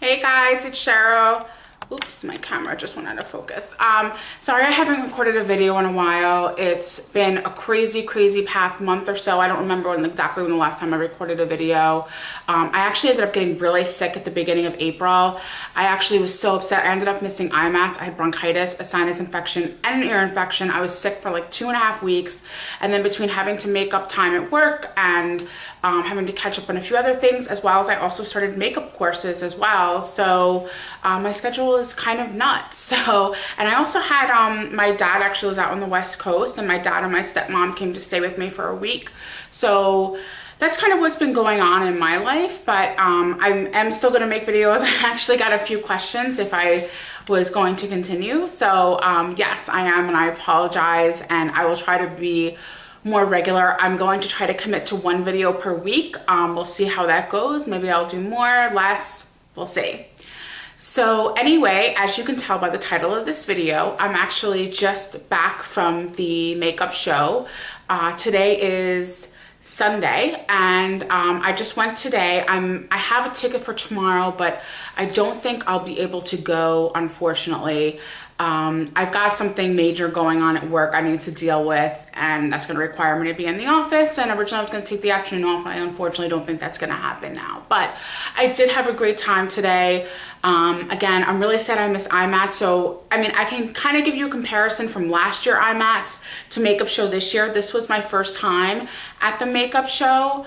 Hey guys, it's Cheryl. Oops, my camera just went out of focus. Sorry I haven't recorded a video in a while. It's been a crazy past month or so. I don't remember exactly when the last time I recorded a video. I actually ended up getting really sick at the beginning of April. I actually was so upset. I ended up missing IMATS. I had bronchitis, a sinus infection, and an ear infection. I was sick for like 2.5 weeks. And then between having to make up time at work and having to catch up on a few other things, as well as I also started makeup courses as well. So my schedule is kind of nuts. So, and I also had my dad actually was out on the West Coast, and my dad and my stepmom came to stay with me for a week. So that's kind of what's been going on in my life, but I am still going to make videos. I actually got a few questions if I was going to continue. So yes, I am, and I apologize, and I will try to be more regular. I'm going to try to commit to 1 video per week. We'll see how that goes. Maybe I'll do more, less, we'll see. So anyway, as you can tell by the title of this video, I'm actually just back from the makeup show. Today is Sunday, and I just went today. I have a ticket for tomorrow, but I don't think I'll be able to go, unfortunately. I've got something major going on at work I need to deal with, and that's going to require me to be in the office. And originally I was going to take the afternoon off, and I unfortunately don't think that's going to happen now. But I did have a great time today. Again, I'm really sad I missed IMATS. So, I mean, I can kind of give you a comparison from last year IMATS to makeup show this year. This was my first time at the makeup show.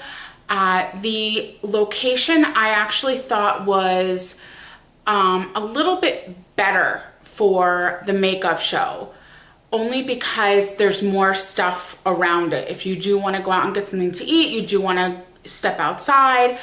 The location I actually thought was a little bit better for the makeup show, only because there's more stuff around it. If you do want to go out and get something to eat, you do want to step outside.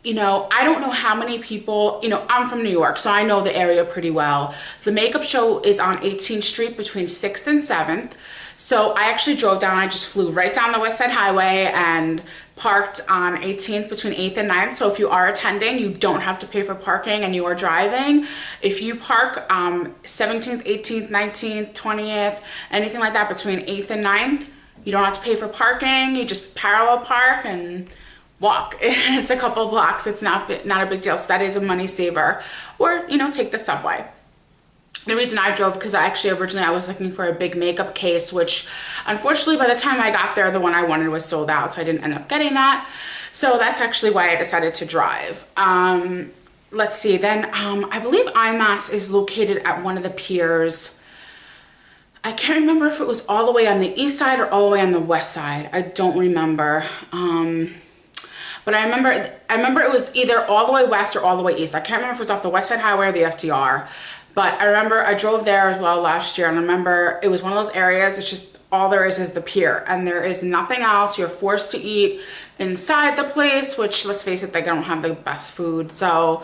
You know, I don't know how many people, you know, I'm from New York, so I know the area pretty well. The makeup show is on 18th Street between 6th and 7th. So I actually drove down, I just flew right down the West Side Highway and parked on 18th between 8th and 9th. So if you are attending, you don't have to pay for parking and you are driving. If you park 17th, 18th, 19th, 20th, anything like that between 8th and 9th, you don't have to pay for parking. You just parallel park and walk. It's a couple blocks. It's not a big deal. So that is a money saver. Or, you know, take the subway. The reason I drove, because originally I was looking for a big makeup case, which unfortunately by the time I got there, the one I wanted was sold out, so I didn't end up getting that. So that's actually why I decided to drive. Let's see, then I believe IMATS is located at one of the piers. I can't remember if it was all the way on the east side or all the way on the west side. I don't remember. But I remember it was either all the way west or all the way east. I can't remember if it was off the West Side Highway or the FDR. But I remember I drove there as well last year, and I remember it was one of those areas, it's just all there is the pier, and there is nothing else. You're forced to eat inside the place, which, let's face it, they don't have the best food. So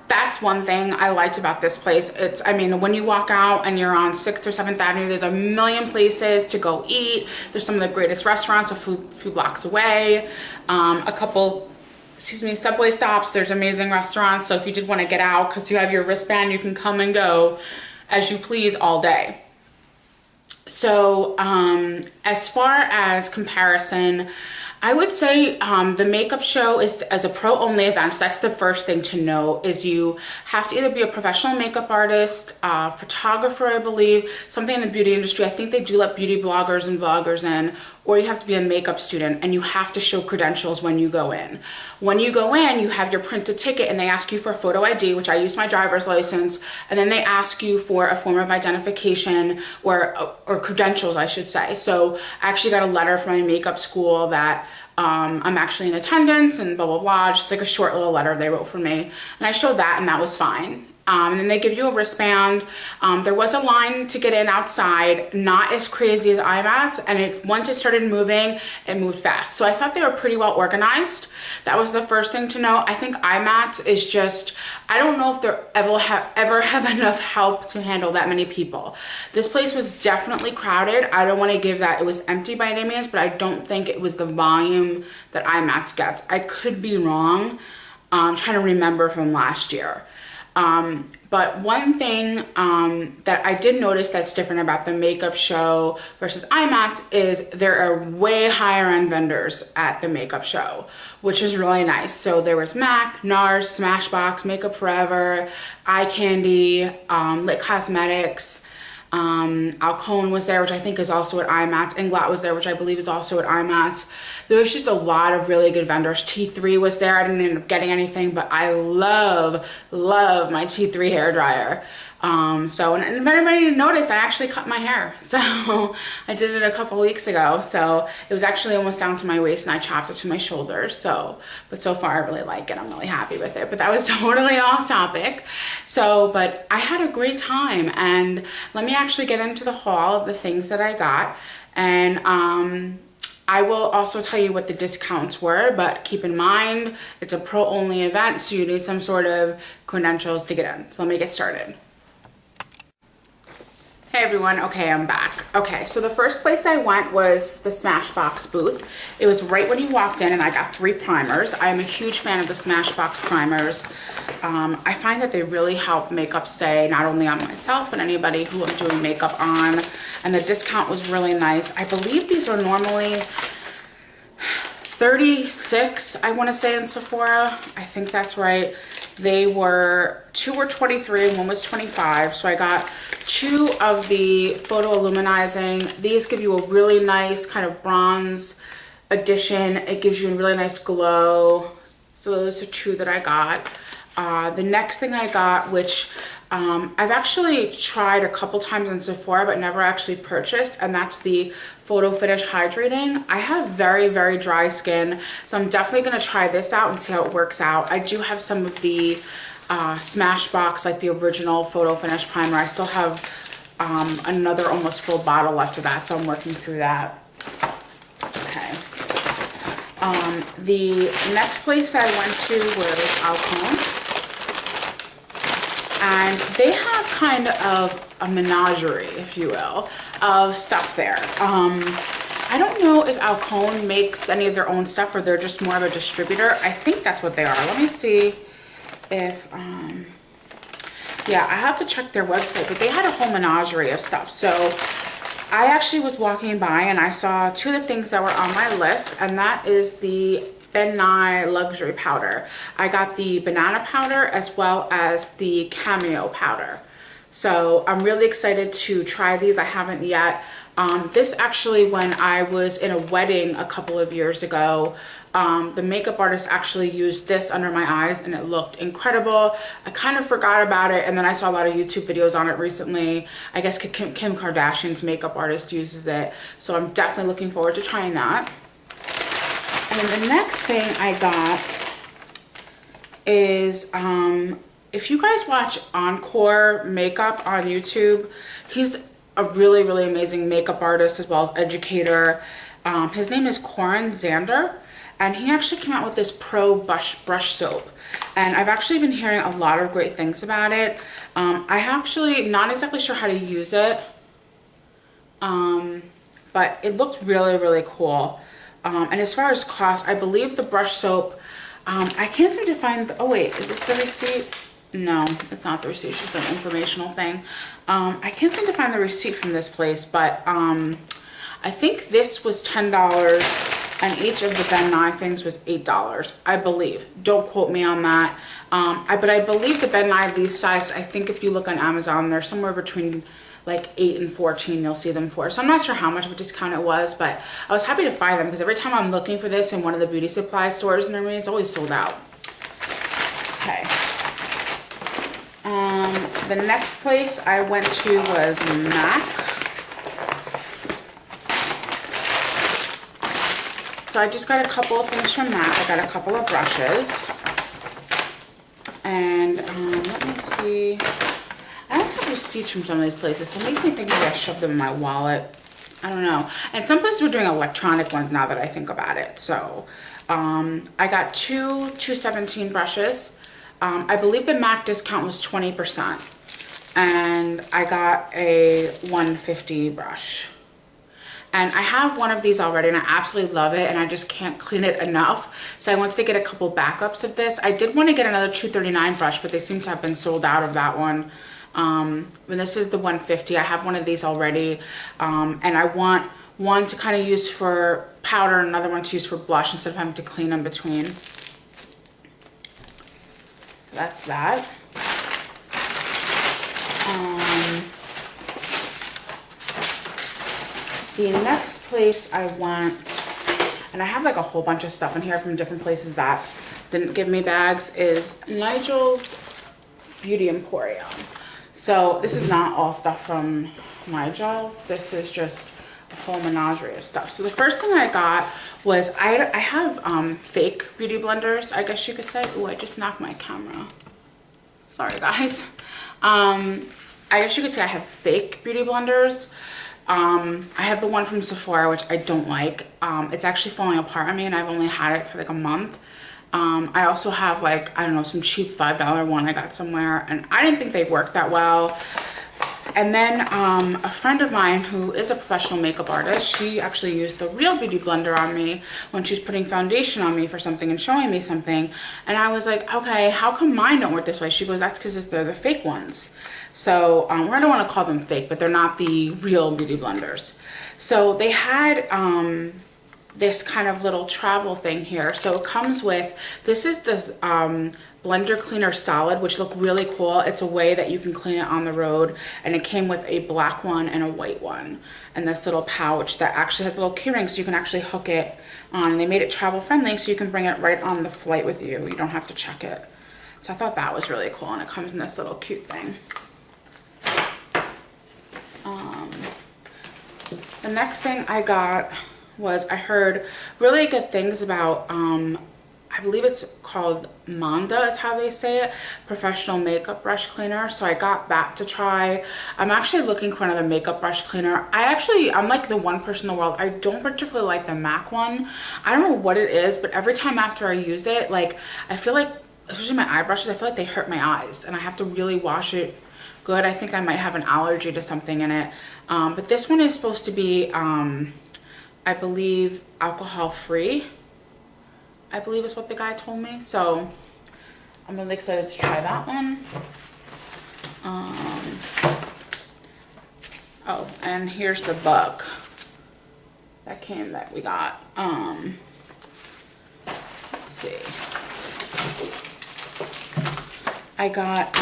that's one thing I liked about this place. I mean, when you walk out and you're on 6th or 7th Avenue, there's a million places to go eat. There's some of the greatest restaurants a few blocks away. A couple, subway stops. There's amazing restaurants. So if you did want to get out because you have your wristband, you can come and go as you please all day. So as far as comparison, I would say the makeup show is as a pro-only event. So that's the first thing to know, is you have to either be a professional makeup artist, photographer, I believe, something in the beauty industry. I think they do let beauty bloggers and vloggers in, or you have to be a makeup student, and you have to show credentials when you go in. When you go in, you have your printed ticket, and they ask you for a photo ID, which I use my driver's license, and then they ask you for a form of identification or credentials, I should say. So I actually got a letter from my makeup school that I'm actually in attendance and blah, blah, blah. Just like a short little letter they wrote for me. And I showed that, and that was fine. And then they give you a wristband. There was a line to get in outside, not as crazy as IMATS, and once it started moving, it moved fast. So I thought they were pretty well organized. That was the first thing to know. I think IMATS is just, I don't know if they ever have enough help to handle that many people. This place was definitely crowded. I don't want to give that it was empty by any means, but I don't think it was the volume that IMATS gets. I could be wrong. I'm trying to remember from last year. But one thing that I did notice that's different about the Makeup Show versus IMATS is there are way higher end vendors at the Makeup Show, which is really nice. So there was MAC, NARS, Smashbox, Makeup Forever, Eye Candy, Lit Cosmetics, Alcone was there, which I think is also at IMATS. Inglot was there, which I believe is also at IMATS. There was just a lot of really good vendors. T3 was there. I didn't end up getting anything, but I love my T3 hairdryer. So, and if anybody didn't notice, I actually cut my hair. So I did it a couple weeks ago. So it was actually almost down to my waist and I chopped it to my shoulders. So, but so far I really like it. I'm really happy with it, but that was totally off topic. So, but I had a great time, and let me actually get into the haul of the things that I got. And, I will also tell you what the discounts were, but keep in mind, it's a pro-only event, so you need some sort of credentials to get in. So let me get started. Hey everyone, okay, I'm back. Okay, so the first place I went was the Smashbox booth. It was right when you walked in, and I got 3 primers. I am a huge fan of the Smashbox primers. I find that they really help makeup stay not only on myself, but anybody who I'm doing makeup on. And the discount was really nice. I believe these are normally $36, I want to say, in Sephora. I think that's right. They were, 2 were 23 and 1 was 25. So I got 2 of the photo luminizing. These give you a really nice kind of bronze addition. It gives you a really nice glow. So those are 2 that I got. The next thing I got, which I've actually tried a couple times in Sephora but never actually purchased, and that's the Photo Finish Hydrating. I have very, very dry skin, so I'm definitely going to try this out and see how it works out. I do have some of the Smashbox, like the original Photo Finish primer. I still have another almost full bottle left of that, so I'm working through that. Okay. The next place I went to was Alcone. And they have kind of a menagerie, if you will, of stuff there. I don't know if Alcone makes any of their own stuff or they're just more of a distributor. I think that's what they are. Let me see if, yeah, I have to check their website, but they had a whole menagerie of stuff. So I actually was walking by and I saw 2 of the things that were on my list, and that is the Ben Nye luxury powder. I got the banana powder as well as the cameo powder. So I'm really excited to try these. I haven't yet. This actually, when I was in a wedding a couple of years ago, the makeup artist actually used this under my eyes and it looked incredible. I kind of forgot about it, and then I saw a lot of YouTube videos on it recently. I guess Kim Kardashian's makeup artist uses it. So I'm definitely looking forward to trying that. And the next thing I got is, if you guys watch Encore Makeup on YouTube, he's a really, really amazing makeup artist as well as educator. His name is Corin Zander, and he actually came out with this Pro brush soap. And I've actually been hearing a lot of great things about it. I actually not exactly sure how to use it, but it looked really, really cool. And as far as cost, I believe the brush soap, I can't seem to find, oh wait, is this the receipt? No, it's not the receipt, it's just an informational thing. I can't seem to find the receipt from this place, but I think this was $10 and each of the Ben Nye things was $8, I believe. Don't quote me on that. But I believe the Ben Nye, these size, I think if you look on Amazon, they're somewhere between like 8 and 14 you'll see them for. So I'm not sure how much of a discount it was, but I was happy to find them because every time I'm looking for this in one of the beauty supply stores near me, it's always sold out. Okay. The next place I went to was MAC. So I just got a couple of things from MAC. I got a couple of brushes. And let me see. I don't have receipts from some of these places, so it makes me think maybe I shoved them in my wallet. I don't know. And some places were doing electronic ones now that I think about it. So I got 2 217 brushes. I believe the MAC discount was 20%. And I got a 150 brush. And I have one of these already and I absolutely love it, and I just can't clean it enough. So I wanted to get a couple backups of this. I did want to get another $2.39 brush, but they seem to have been sold out of that one. And this is the 150. I have one of these already. And I want one to kind of use for powder and another one to use for blush instead of having to clean in between. That's that. The next place I went, and I have like a whole bunch of stuff in here from different places that didn't give me bags, is Nigel's Beauty Emporium. So this is not all stuff from Nigel. This is just a whole menagerie of stuff. So the first thing I got was, I have fake beauty blenders, I guess you could say. Ooh, I just knocked my camera. Sorry guys. I guess you could say I have fake beauty blenders. I have the one from Sephora, which I don't like. It's actually falling apart on me and I've only had it for like a month. I also have like, I don't know, some cheap $5 one I got somewhere, and I didn't think they worked that well. And then a friend of mine who is a professional makeup artist, she actually used the real beauty blender on me when she's putting foundation on me for something and showing me something. And I was like, okay, how come mine don't work this way? She goes, that's because they're the fake ones. So I don't want to call them fake, but they're not the real beauty blenders. So they had this kind of little travel thing here. So it comes with, this is this blender cleaner solid, which look really cool. It's a way that you can clean it on the road, and it came with a black one and a white one, and this little pouch that actually has little key rings so you can actually hook it on. And they made it travel friendly so you can bring it right on the flight with you. You don't have to check it. So I thought that was really cool, and it comes in this little cute thing. The next thing I got was, I heard really good things about, I believe it's called Manda is how they say it, professional makeup brush cleaner. So I got that to try. I'm actually looking for another makeup brush cleaner. I'm like the one person in the world, I don't particularly like the MAC one. I don't know what it is, but every time after I use it, like, I feel like, especially my eye brushes, I feel like they hurt my eyes and I have to really wash it good. I think I might have an allergy to something in it. But this one is supposed to be, I believe, alcohol free, I believe is what the guy told me. So I'm really excited to try that one. Oh, and here's the book that we got. Let's see. I got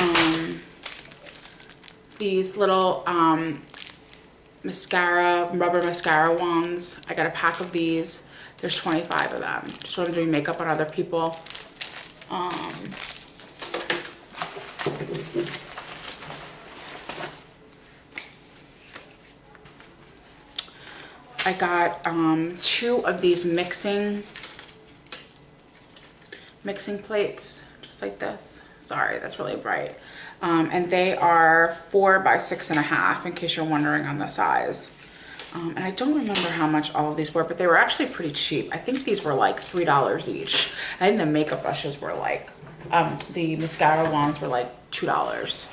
these little rubber mascara wands. I got a pack of these. There's 25 of them. Just when I'm doing makeup on other people. I got 2 of these mixing plates, just like this. Sorry, that's really bright. And they are 4 by 6.5, in case you're wondering on the size. And I don't remember how much all of these were, but they were actually pretty cheap. I think these were like $3 each. I think the makeup brushes were like, the mascara wands were like $2.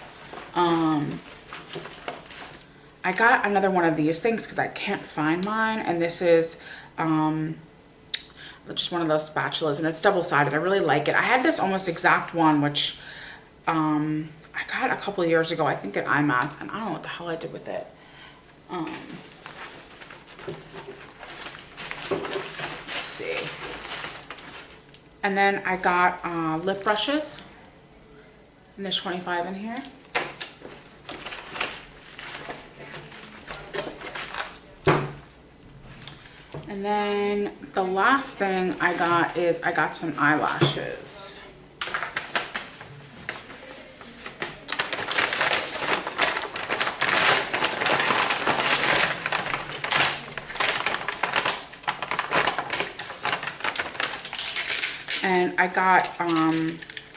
I got another one of these things because I can't find mine, and this is just one of those spatulas, and it's double-sided. I really like it. I had this almost exact one, which I got a couple years ago, I think at IMATS, and I don't know what the hell I did with it. Let's see. And then I got lip brushes, and there's 25 in here. And then the last thing I got is I got some eyelashes. And I got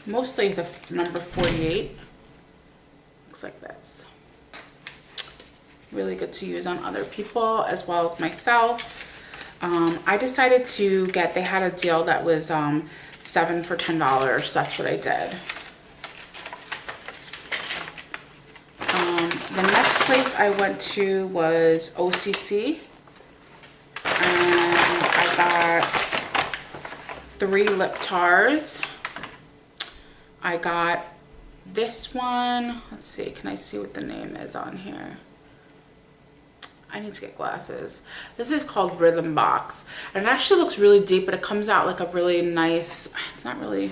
mostly the number 48. Looks like this. Really good to use on other people as well as myself. I decided to get, they had a deal that was 7 for $10. That's what I did. The next place I went to was OCC. 3 lip tars. I got this one. Let's see, can I see what the name is on here? I need to get glasses. This is called Rhythm Box. And it actually looks really deep, but it comes out like a really nice, it's not really,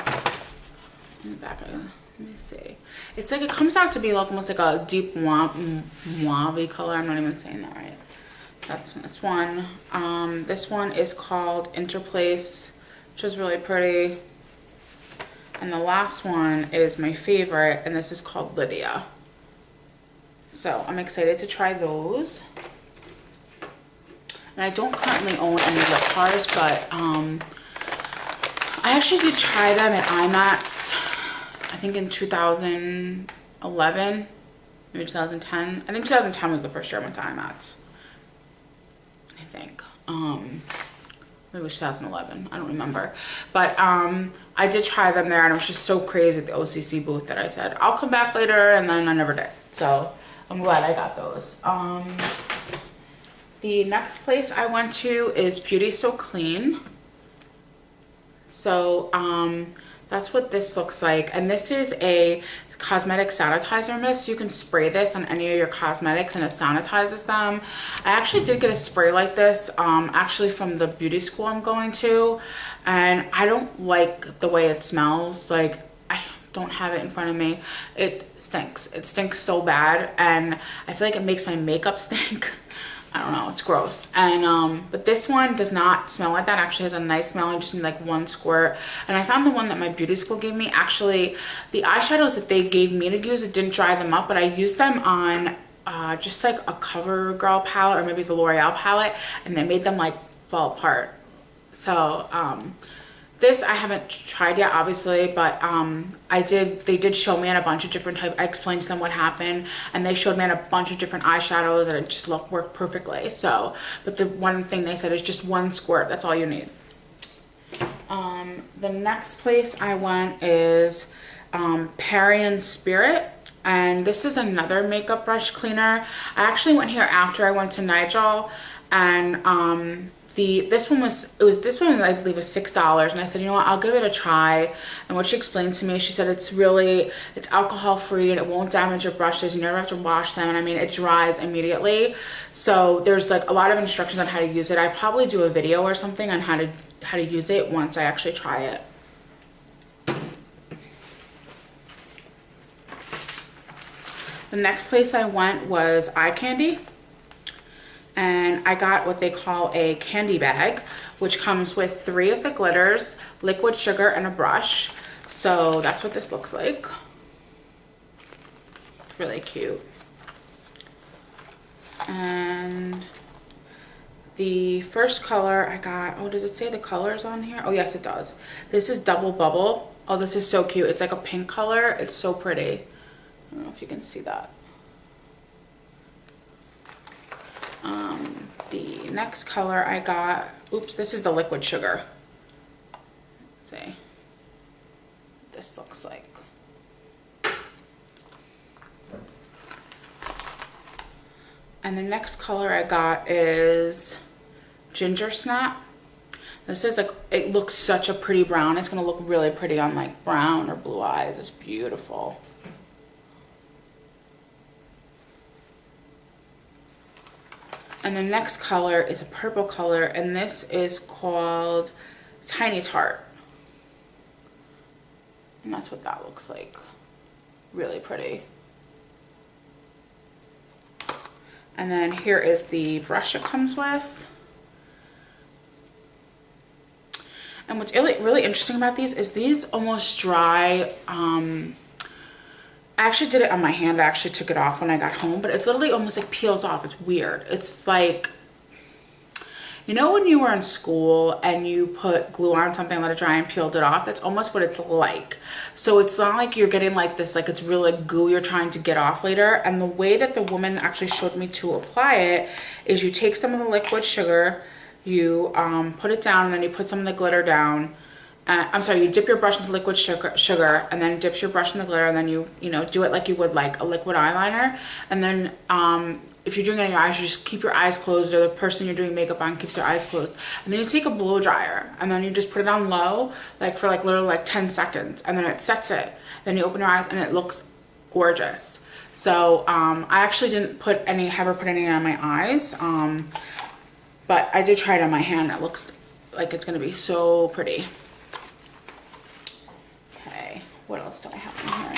in the back, let me see. It's like, it comes out to be like almost like a deep mauve color. I'm not even saying that right. That's this one. This one is called Interplace, which is really pretty. And the last one is my favorite, and this is called Lydia. So I'm excited to try those. And I don't currently own any lip tars, but I actually did try them at IMATS, I think in 2011, maybe 2010. I think 2010 was the first year I went to IMATS. I think. Maybe it was 2011. I don't remember. But I did try them there, and it was just so crazy at the OCC booth that I said, I'll come back later, and then I never did. So I'm glad I got those. The next place I went to is Beauty So Clean. So that's what this looks like. And this is a cosmetic sanitizer mist. You can spray this on any of your cosmetics and it sanitizes them. I actually did get a spray like this actually from the beauty school I'm going to. And I don't like the way it smells. Like, I don't have it in front of me. It stinks. It stinks so bad. And I feel like it makes my makeup stink. I don't know, it's gross. And but this one does not smell like that. It actually has a nice smell. You just need like 1 squirt. And I found the one that my beauty school gave me, actually the eyeshadows that they gave me to use, it didn't dry them up, but I used them on just like a CoverGirl palette, or maybe it's a L'Oreal palette, and they made them like fall apart. So this I haven't tried yet, obviously, but they did show me on a bunch of different types. I explained to them what happened, and they showed me on a bunch of different eyeshadows, and it just worked perfectly. So, but the one thing they said is just 1 squirt. That's all you need. The next place I went is Perry & Spirit, and this is another makeup brush cleaner. I actually went here after I went to Nigel, and this one I believe was $6, and I said, you know what, I'll give it a try. And what she explained to me, she said it's alcohol free and it won't damage your brushes. You never have to wash them, and I mean, it dries immediately. So there's like a lot of instructions on how to use it. I'd probably do a video or something on how to use it once I actually try it. The next place I went was Eye Candy. And I got what they call a candy bag, which comes with 3 of the glitters, liquid sugar, and a brush. So that's what this looks like. It's really cute. And the first color I got, oh, does it say the colors on here? Oh, yes, it does. This is Double Bubble. Oh, this is so cute. It's like a pink color. It's so pretty. I don't know if you can see that. The next color I got, oops, this is the liquid sugar. Let's see. This looks like. And the next color I got is Ginger Snap. This is like, it looks such a pretty brown. It's gonna look really pretty on like brown or blue eyes. It's beautiful. And the next color is a purple color, and this is called Tiny Tart. And that's what that looks like. Really pretty. And then here is the brush it comes with. And what's really interesting about these is these almost dry. I actually did it on my hand. I actually took it off when I got home, but it's literally almost like peels off. It's weird. It's like, you know when you were in school and you put glue on something, let it dry and peeled it off? That's almost what it's like. So it's not like you're getting like this, like it's really like goo you're trying to get off later. And the way that the woman actually showed me to apply it is you take some of the liquid sugar, you put it down, and then you put some of the glitter down, I'm sorry, you dip your brush into liquid sugar and then dips your brush in the glitter, and then you know, do it like you would like a liquid eyeliner. And then if you're doing it on your eyes, you just keep your eyes closed, or the person you're doing makeup on keeps their eyes closed. And then you take a blow dryer and then you just put it on low, like for like literally like 10 seconds, and then it sets it. Then you open your eyes and it looks gorgeous. So I actually didn't put any, ever put any on my eyes, but I did try it on my hand. It looks like it's gonna be so pretty. Okay, what else do I have in here?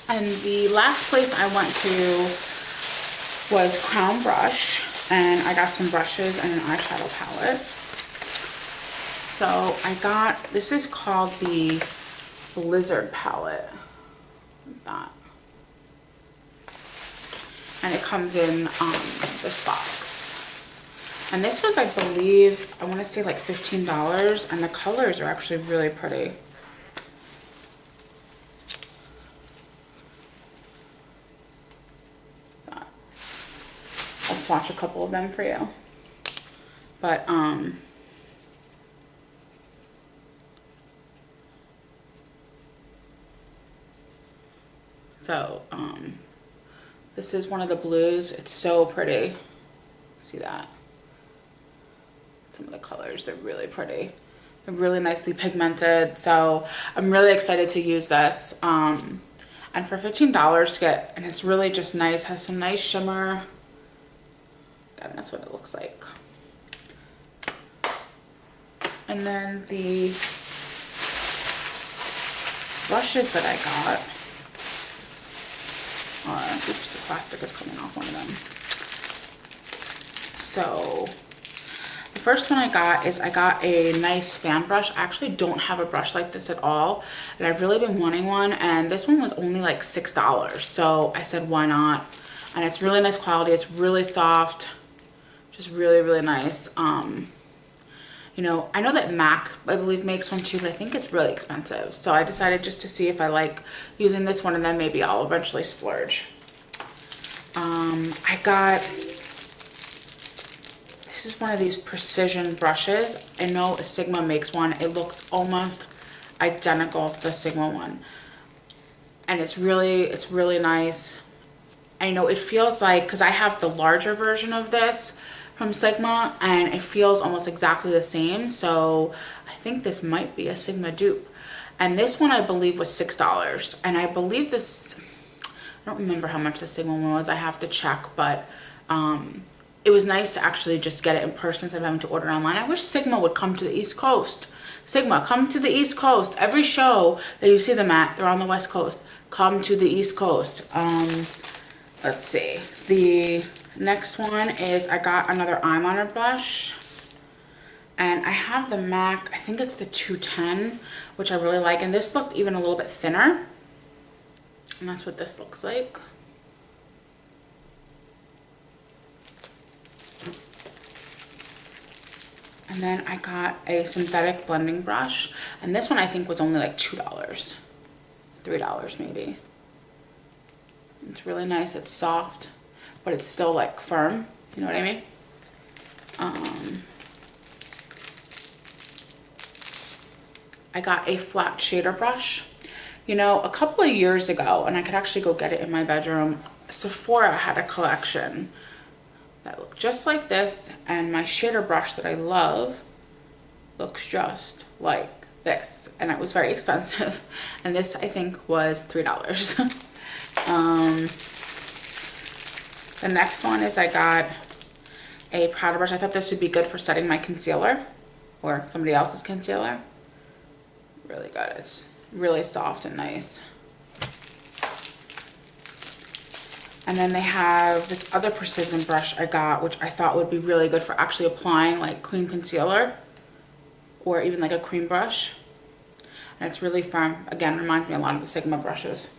And the last place I went to was Crown Brush, and I got some brushes and an eyeshadow palette. So I got, this is called the Blizzard palette. That. And it comes in this box. And this was, I believe, I want to say like $15, and the colors are actually really pretty. That. I'll swatch a couple of them for you. But so this is one of the blues. It's so pretty. See that? Some of the colors, they're really pretty. They're really nicely pigmented. So I'm really excited to use this. And for $15 to get, and it's really just nice, has some nice shimmer. And that's what it looks like. And then the brushes that I got. Oops, the plastic is coming off one of them. So the first one I got is, I got a nice fan brush. I actually don't have a brush like this at all, and I've really been wanting one, and this one was only like $6. So I said, why not? And it's really nice quality. It's really soft, just really, really nice. You know, I know that MAC, I believe, makes one too, but I think it's really expensive. So I decided just to see if I like using this one, and then maybe I'll eventually splurge. I got, this is one of these precision brushes. I know a Sigma makes one. It looks almost identical to the Sigma one. And it's really nice. I know it feels like, because I have the larger version of this from Sigma, and it feels almost exactly the same. So I think this might be a Sigma dupe. And this one I believe was $6. And I believe this, I don't remember how much the Sigma one was. I have to check, but it was nice to actually just get it in person instead of having to order it online. I wish Sigma would come to the East Coast. Sigma, come to the East Coast. Every show that you see them at, they're on the West Coast. Come to the East Coast. Let's see. The next one is, I got another eyeliner brush, and I have the MAC, I think it's the 210, which I really like, and this looked even a little bit thinner, and that's what this looks like. And then I got a synthetic blending brush, and this one I think was only like $2, $3 maybe. It's really nice. It's soft, but it's still like firm. You know what I mean? I got a flat shader brush. You know, a couple of years ago, and I could actually go get it in my bedroom, Sephora had a collection that looked just like this, and my shader brush that I love looks just like this, and it was very expensive, and this I think was $3. The next one is, I got a powder brush. I thought this would be good for setting my concealer or somebody else's concealer. Really good. It's really soft and nice. And then they have this other precision brush I got, which I thought would be really good for actually applying like cream concealer or even like a cream brush. And it's really firm. Again, reminds me a lot of the Sigma brushes.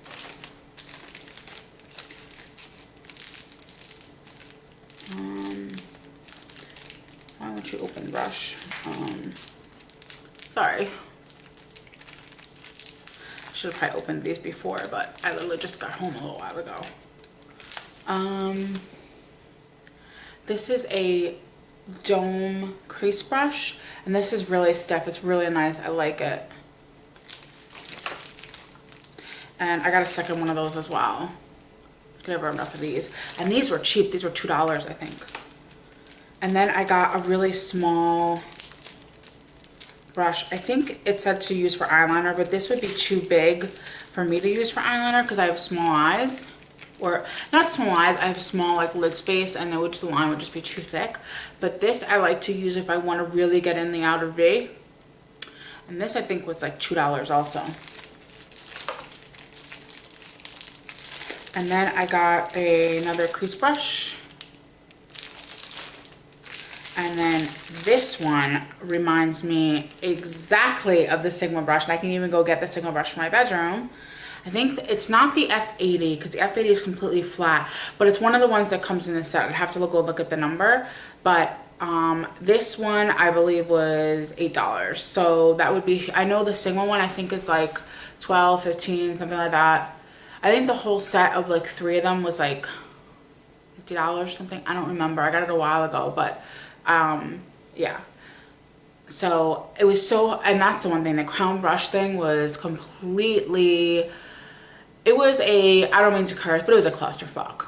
Why won't you open brush? Sorry. I should have probably opened these before, but I literally just got home a little while ago. This is a dome crease brush, and this is really stiff. It's really nice. I like it. And I got a second one of those as well. Could have enough of these. And these were cheap. These were $2, I think. And then I got a really small brush. I think it said to use for eyeliner, but this would be too big for me to use for eyeliner because I have small eyes. Or not small eyes, I have small like lid space, and the line would just be too thick. But this I like to use if I want to really get in the outer V. And this I think was like $2 also. And then I got another crease brush. And then this one reminds me exactly of the Sigma brush. And I can even go get the Sigma brush from my bedroom. I think it's not the F80 because the F80 is completely flat, but it's one of the ones that comes in the set. I'd have to go look at the number, but this one I believe was $8. So that would be, I know the Sigma one I think is like 12, 15, something like that. I think the whole set of like 3 of them was like $50 or something. I don't remember. I got it a while ago, but yeah. So it was so, and that's the one thing, the crown brush thing was completely, it was a, I don't mean to curse, but it was a clusterfuck.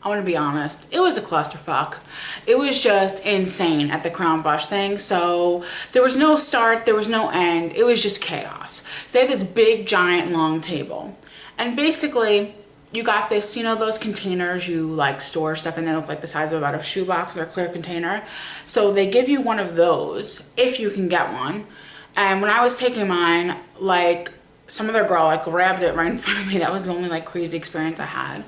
I want to be honest. It was a clusterfuck. It was just insane at the crown brush thing. So there was no start, there was no end. It was just chaos. So they had this big, giant, long table. And basically, you got this, you know, those containers you like store stuff in, they look like the size of about a shoebox or a clear container. So they give you one of those if you can get one. And when I was taking mine, like some other girl like grabbed it right in front of me. That was the only like crazy experience I had.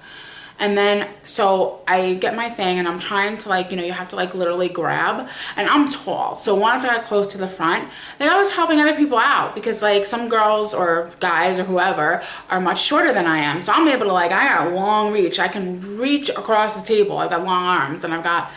And then, so I get my thing and I'm trying to like, you know, you have to like literally grab, and I'm tall. So once I got close to the front, like I was helping other people out because like some girls or guys or whoever are much shorter than I am. So I'm able to like, I got a long reach. I can reach across the table. I've got long arms and I've got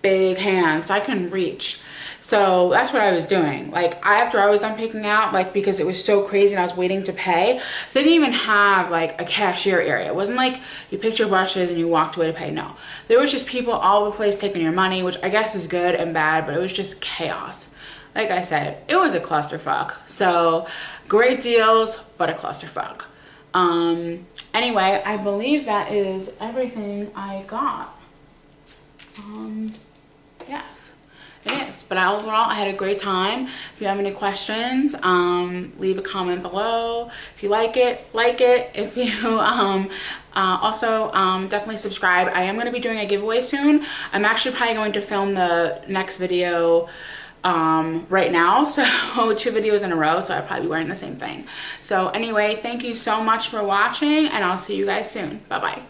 big hands, so I can reach. So that's what I was doing. Like after I was done picking out, like because it was so crazy and I was waiting to pay, so they didn't even have like a cashier area. It wasn't like you picked your brushes and you walked away to pay. No, there was just people all over the place taking your money, which I guess is good and bad, but it was just chaos. Like I said, it was a clusterfuck. So great deals, but a clusterfuck. Anyway, I believe that is everything I got. Yes, it is. But overall, I had a great time. If you have any questions, leave a comment below. If you like it, like it. If you also definitely subscribe. I am going to be doing a giveaway soon. I'm actually probably going to film the next video right now, so 2 videos in a row, so I'll probably be wearing the same thing. So anyway, thank you so much for watching, and I'll see you guys soon. Bye bye.